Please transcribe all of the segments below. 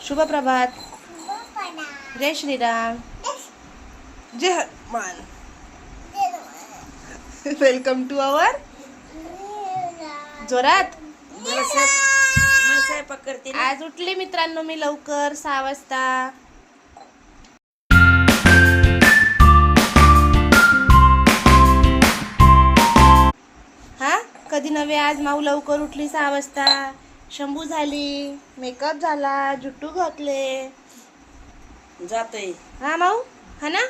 शुभ प्रभात. जय श्रीराम. जय Hanuman. Welcome to आवर. जोरात. मला स्वयंपाक करते ना. आज उठले मित्रांनो मी लवकर 6 वाजता. हा कधी नव्हे आज माऊ लवकर उठली 6 वाजता. शंभू झाली, मेकअप झाला, जुट्टू घातले. जातोय. हा माऊ हा ना.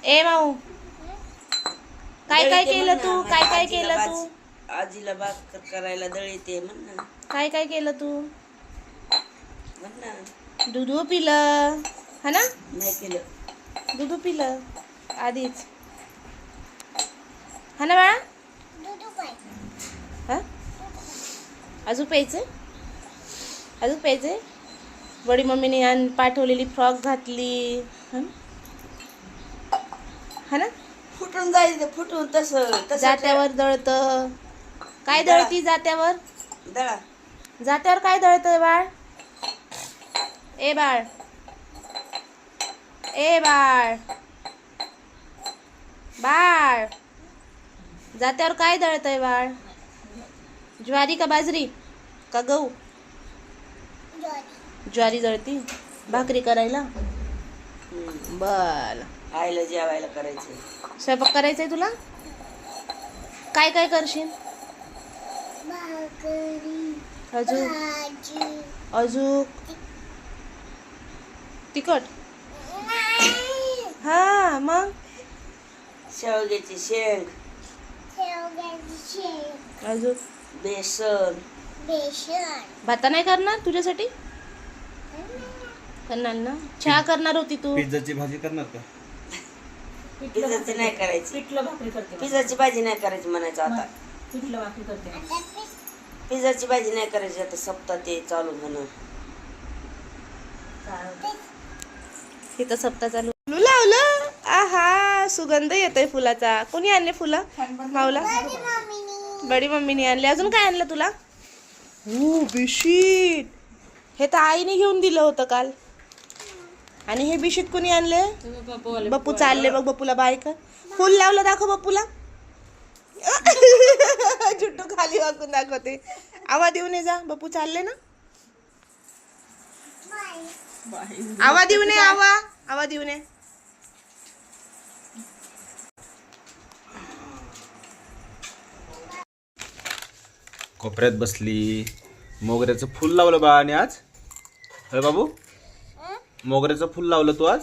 ए माऊ काय काय केलं तू? काय काय केलं तू? आजीला भाकर करायला दळीते म्हण ना. काय काय केलं तू? म्हण ना. दूध पिलं हा ना. नाही केलं. दूध पिलं आधीच हा ना बाळा. हा अजून प्यायचंय. अजून प्यायचंय. बडी मम्मीने पाठवलेली फ्रॉक घातली हा ना. फुटून जायचं. फुटून तसं जात्यावर दळत. काय दळती जात्यावर? दळा. जात्यावर काय दळतय बाळ? ए बाळ. ए बाळ. बाळ जात्यावर काय दळतय बाळ? ज्वारी का बाजरी का गहू? ज्वारी दळती भाकरी करायला. बर. आईला जेवायला करायचं. स्वयंपाक करायचंय तुला? काय काय करशील? अजून अजून तिखट. हा मग शेवग्याची शेंग. अजून बेसन. भाता नाही करणार तुझ्यासाठी? करणार ना. चहा करणार होती तू. पिझ्झाची भाजी करणार का? पिझ्झाची नाही करायची. पिठलं भाकरी करते. पिझ्झाची भाजी नाही करायची म्हणायचं आता. पिठलं भाकरी करते. पिझ्झाची भाजी नाही करायची आता. सप्ताह ते चालू म्हणून. इथं सप्ताह चालू लावलं. आहा सुगंध येतोय फुलाचा. कोणी आणले फुलं? माऊला. बडी मम्मीने आणले. अजून काय आणलं तुला? बिशीट. हे तर आईने घेऊन दिलं होतं काल. आणि हे बिशीट कोणी आणले? बप्पू चालले बघ. बप्पूला बाय कर. फुल लावलं दाखव बप्पूला. जुट्टू खाली वाकून दाखवते. आवाज देऊ नये जा. बप्पू चालले ना. आवाज देऊ नये. आवाज देऊ नये. कोपऱ्यात बसली. मोगऱ्याचं फुल लावलं बाळाने आज. अरे बाबू मोगऱ्याचं फुल लावलं तू आज?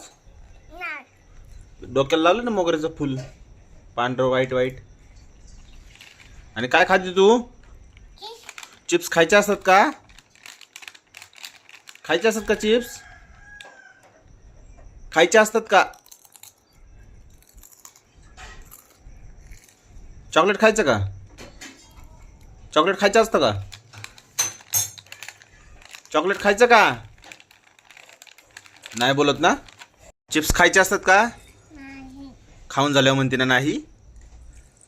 डोक्याला लावलं ना मोगऱ्याचं फुल. पांढरं वाईट वाईट. आणि काय खाते तू? चिप्स खायचे असतात का? खायचे असतात का चिप्स? खायचे असतात का? चॉकलेट खायचं का? चॉकलेट खायचं असतं का? चॉकलेट खायचं का? नाही बोलत ना. चिप्स खायचे असतात का? खाऊन झाल्यावर म्हणते ना नाही.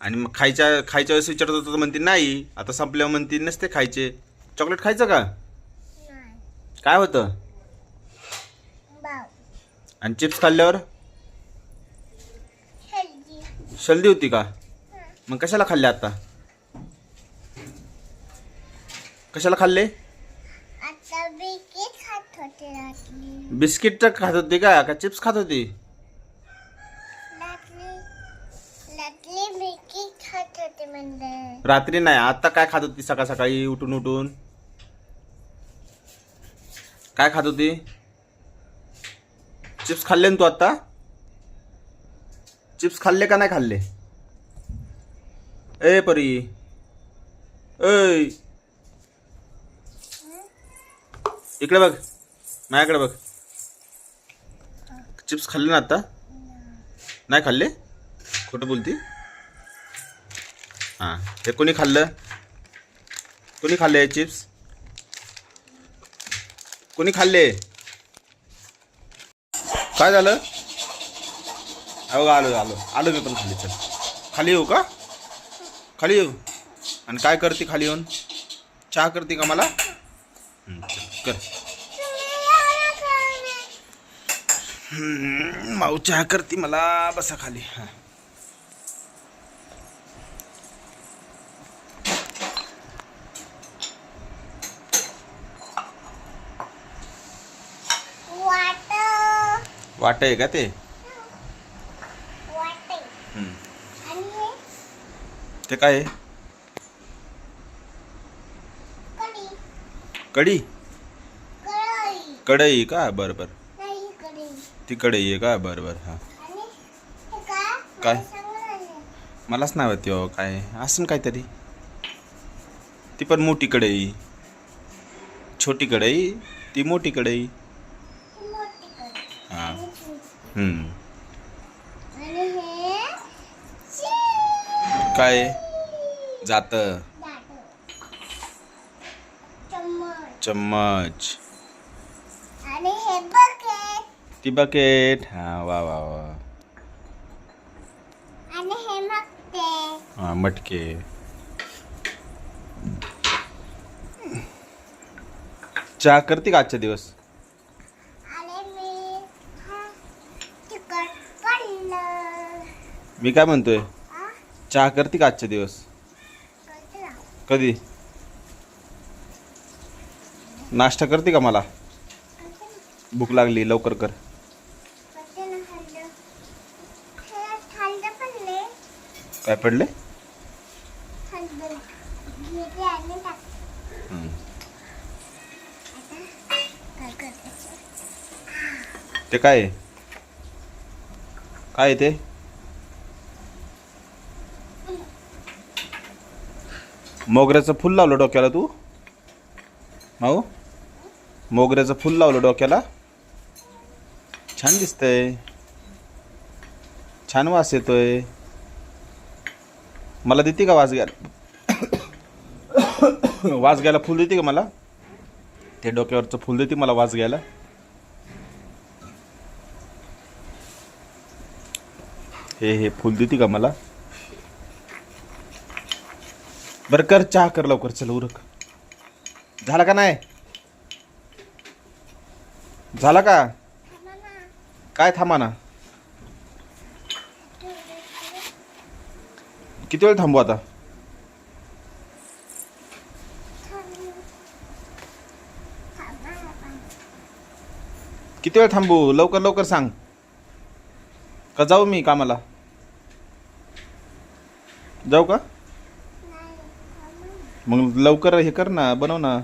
आणि मग खायच्या वेळेस विचारत होतं तर म्हणते नाही. आता संपल्यावर म्हणते नसते खायचे. चॉकलेट खायचं का? काय होतं? आणि चिप्स खाल्ल्यावर शल्दी होती का? मग कशाला खाल्ले आता? कशाला खाल्ले? बिस्किट तर खात होती का चिप्स खात होती? रात्री नाही. आता काय खात होती? सकाळ सकाळी उठून उठून काय खात होती? चिप्स खाल्ले ना तू आता? चिप्स खाल्ले का नाही खाल्ले? ए परी ए इकडे बघ. माझ्याकडे बघ. चिप्स खाल्ले ना आता? नाही खाल्ले? खोटं बोलती. हां हे कोणी खाल्लं? कोणी खाल्ले चिप्स? कोणी खाल्ले? काय झालं? अहो आलो आलो आलो मी पण खाली. चल खाली येऊ का? खाली येऊ. आणि काय करते खाली येऊन? चहा करते का मला? चल कर. माऊ चहा करते मला. बसा खाली. हा. वाट आहे का ते? हम्म. ते काय आहे? कढी. कढई का? बरं बरं. ती कढई आहे का? बरं बरं. हा. काय? मलाच नाही होती हो. काय असं काहीतरी. ती पण मोठी कढई. छोटी कढई, ती मोठी कढई. हा. हम्म. काय जात? चम्मच. आणि हे बकेट. ती बकेट. हा. वा वा वा. आणि हे मगते. हा. मटके. चहा करते का आजच्या दिवस? आणि मी तिकट पडलं. मी काय म्हणतोय, चहा करते का आजच्या दिवस? कधी? नाश्ता करते का? मला भूक लागली, लवकर कर. काय पडले? हम्म. ते काय आहे? काय आहे ते? मोगऱ्याचं फुल लावलं डोक्याला तू? माऊ, मोगऱ्याचं फुल लावलं डोक्याला. छान दिसतंय. छान वास येतोय. मला देते का वास घ्यायला? वास घ्यायला फुल देते का मला? ते डोक्यावरचं फुल देते मला वास घ्यायला? हे फुल देते का मला? बरं कर, चहा कर लवकर. चल उरक. झाला का नाही? झाला का? काय थांबा ना? किती वेळ थांबू आता? किती वेळ थांबू? लवकर लवकर सांग. का जाऊ मी कामाला? जाऊ का? मग लवकर हे कर ना, बनव ना.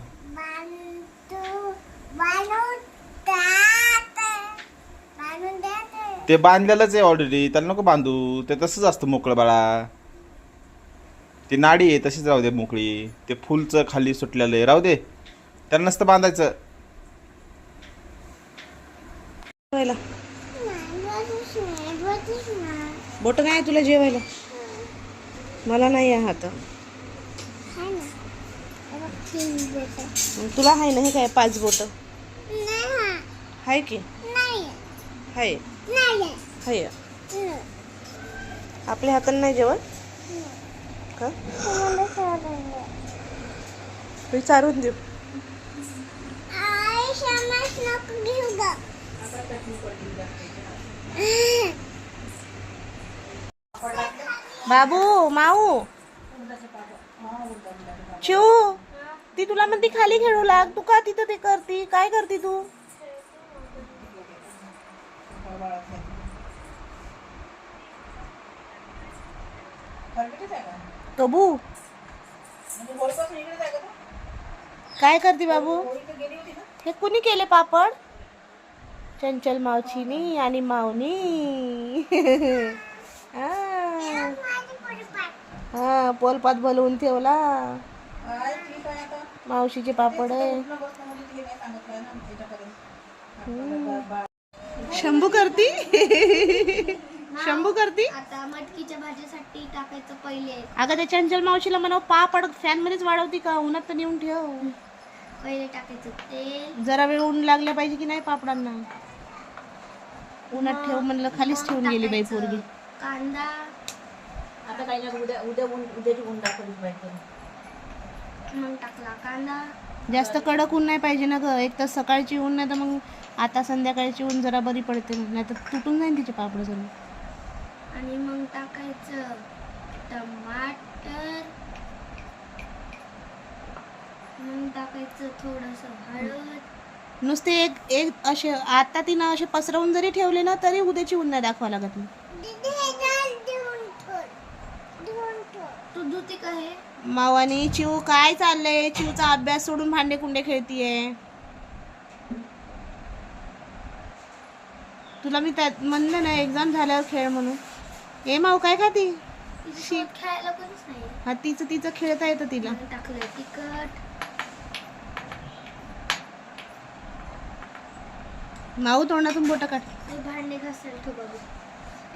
ते बांधलेलंच आहे ऑलरेडी, त्याला नको बांधू. ते तसंच असतं मोकळं बाळा. ती नाडी आहे तशीच राहू दे मोकळी. ते फुलचं खाली सुटलेलं आहे, राहू दे. त्याला नसतं बांधायचं. बोट नाही तुला जेवायला? मला नाही आहे आता. तुला आहे ना? हे काय 5 बोट आहे की? आहे. आहे. आपल्या हाताने नाही जेवण का? मी चारून देऊ. बाबू, माऊ, चिऊ, ती तुला म्हणती खाली खेळू लाग. तू का तिथं ते करती? काय करती तू? कबू काय करते बाबू? हे कुणी केले पापड? चंचल मावशीनी आणि माऊनी. हा, पोलपात भलवून ठेवला. मावशीचे पापड आहे. शंभू करती. शंभू करती. आता मटकीच्या भाजीसाठी टाकायचं पहिले. अगं त्या चंचल मावशीला म्हणाव पापड फॅन मध्येच वाढवती का? उन्हात तर नेऊन ठेव. पहिले टाकायचं तेल. जरा वेळ ऊन लागला पाहिजे की नाही पापडांना? उन्हात ठेव म्हणलं, खालीच ठेवून गेली बाई पोरगी. कांदा. आता काही नाही, उद्याची ऊन दाखवलीच पाहिजे. मग टाकला कांदा. जास्त कडक ऊन नाही पाहिजे ना ग. एक तर सकाळची ऊन नाही तर मग आता संध्याकाळची ऊन जरा बरी पडते, नाही तर तुटून जाईल तिचे पापड सर्व. आणि मग टाकायचं टमाटर, मग टाकायचं थोडंसं हळद. नुसते एक एक असे आता तिनं असे पसरवून जरी ठेवले ना तरी उद्याची ऊन नाही दाखवा लागत नाही. तू धुती का हे? मावानी चिऊ काय चाललंय? चिऊचा अभ्यास सोडून भांडे कुंडे खेळतीये. तुला मी त्यात म्हणलं ना एक्झाम झाल्यावर खेळ म्हणून. ए माऊ काय खाती? शेत खायला कोणीच नाही. हा तिचं तिचं खेळता येतं तिला. मग टाकलंय तिखट. माऊ तोंडातून बोट काढ. हे भांडे घासायला ठेव बाबू.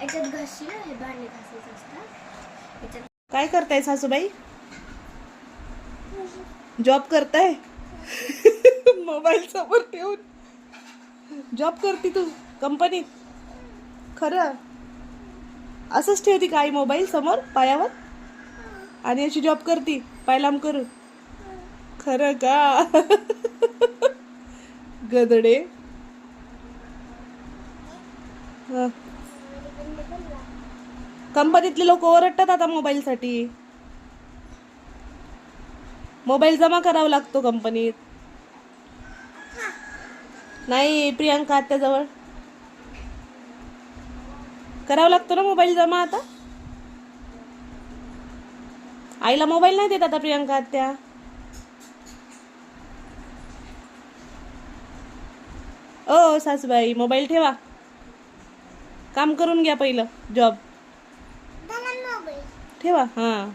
याच्यात घासशील हे भांडे घासायचं असतात. याच्यात काय करताय सासूबाई? जॉब करताय? मोबाईल समोर ठेवून जॉब करती तू कंपनीत? खरं असंच ठेवती काय मोबाईल समोर पायावर आणि अशी जॉब करती पाय लांब करून? खरं का? गदडे. हं. कंपनीतले लोक ओरडतात आता मोबाईलसाठी. मोबाईल जमा करावा लागतो कंपनीत. नाही प्रियांका आत्याजवळ करावा लागतो ना मोबाईल जमा. आता आईला मोबाईल नाही देत आता प्रियांका आत्या. ओ सासूबाई मोबाईल ठेवा, काम करून घ्या पहिलं. जॉब ठेवा. हा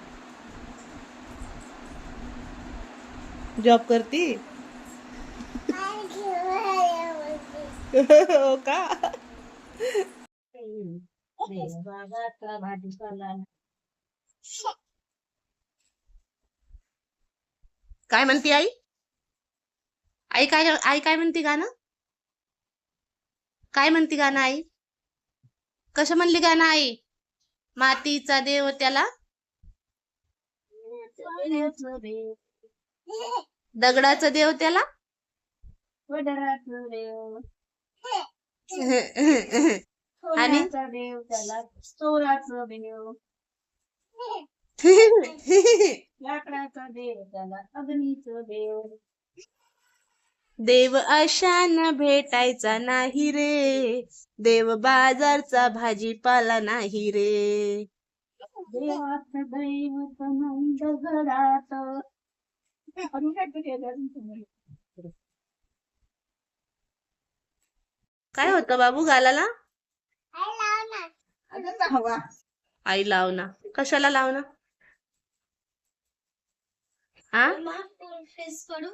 जॉब करती हो का? काय म्हणती आई? आई काय म्हणती गाणं? काय म्हणती गाणं आई? कसं म्हणली गाणं आई? मातीचा देव त्याला, दगडाचा देव त्याला, आणि चोराचं देव, लाकडाचा देव त्याला, अग्नीचं देव. देव अशान भेटायचा नाही रे, देव बाजारचा भाजीपाला नाही रे. देवाचं दैवत नाही दगडात. काय होतं बाबू गालाला? आई लावना. कशाला लावना? हा फेस पडू.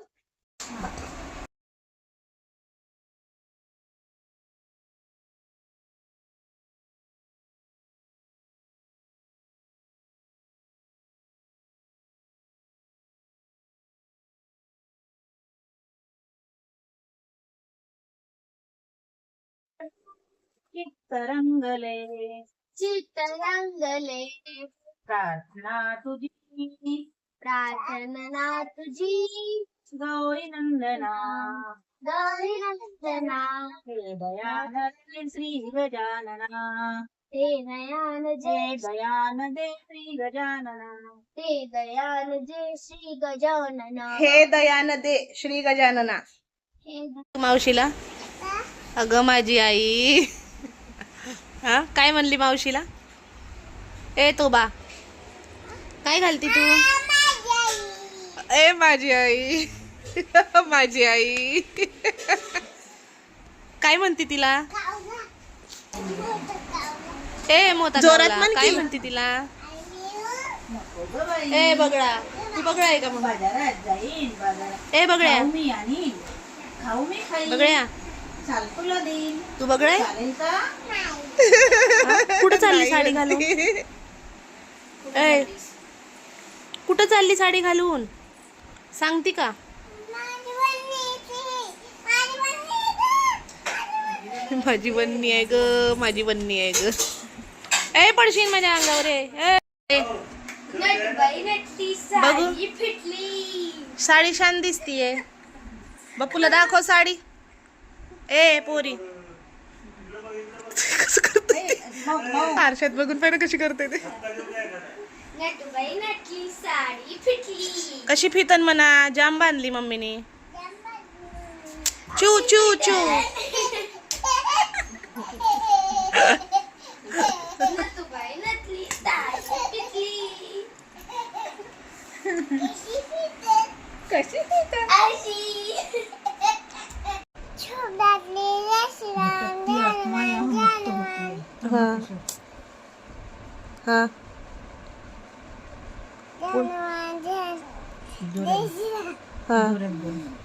चित्तरंगले चित्तरंगले प्रार्थना तुझी, प्रार्थना तुझी, गौरी नंदना गौरी नंदना. हे दयानंदे श्री गजानना, हे दयान जय दयान दे श्री गजानना. हे दयान जय श्री गजानना. हे दयान दे श्री गजानना. हे मावशीला अगं माझी आई. हा काय म्हणली मावशीला? ए तो बा काय घालती तू? ए माझी आई. माझी आई काय म्हणती तिला? ए मोठा जोरात म्हण. काय म्हणती तिला? ए बगडा. तू बगडा आहे का? मग बाजारात जाईन बाजारात. ए बगड्या. मी आणि खाऊ मी खाईन. बगड्या चाल तुला देईन. तू बगडा आहे? चालेल का? कुठं चालली साडी घालून? ए कुठं चालली साडी घालून? सांगती का? माझी बन्नी आहे ग, माझी बन्नी आहे ग. ए पडशील माझ्या अंगावर. ए बघू फिटली. साडी छान दिसतीये. बापूला दाखव साडी. ए पोरी कसं करते आरशात बघून पाहिजे कशी करते ते. नटूबाई नटली साडी फिटली. कशी फितन म्हणा जाम बांधली मम्मीने. चू चू चू. नटूबाई नटली साडी फिटली. कशी फितन अशी हा हा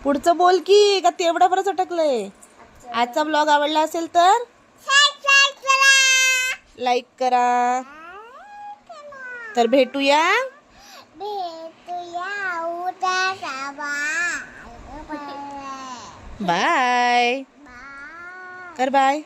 पुढचं बोल की का तेवढा बरंच अटकलंय. आजचा ब्लॉग आवडला असेल तर लाईक करा. तर भेटूया बाय कर बाय.